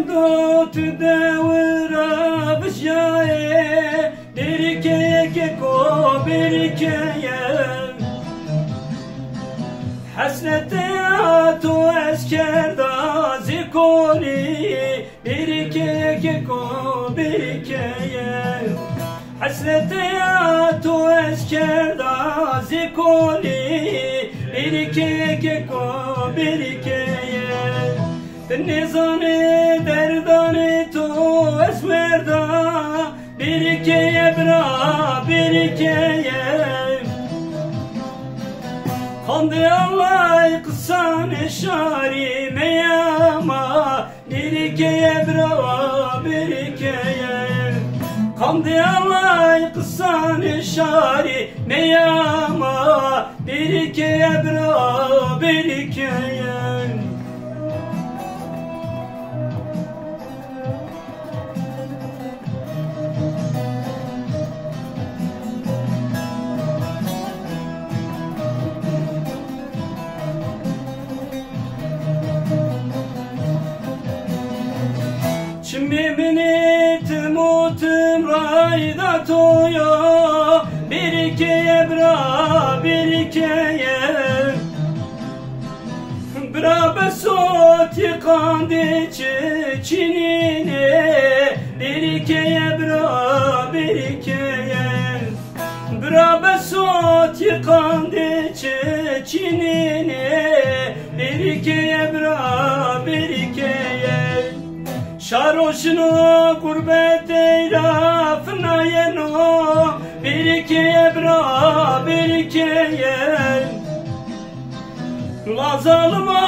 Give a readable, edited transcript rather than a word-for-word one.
دو تدور بشاي بركيك كو بركيه حسرتي تو اسكر دازي كولي بركيك كو بركيه حسرتي تو اسكر دازي كولي بركيك كو بركيه النظام درداني تو اسمردا بركيه برا بركيه خاندي الله يقصان الشاري مياما بركيه برا بركيه خاندي الله يقصان الشاري مياما بركيه برا بركيه Şimdi beni tumutum rayda toya bir ikeye bra bir ikeye bra besot yıkandı çinine bir ikeye bra bir ikeye bra besot yıkandı çinine bir ikeye bra bir ikeye شاروشنو قربت ایرافنا ینو بیرکی ابرا بیرکی ین لازالما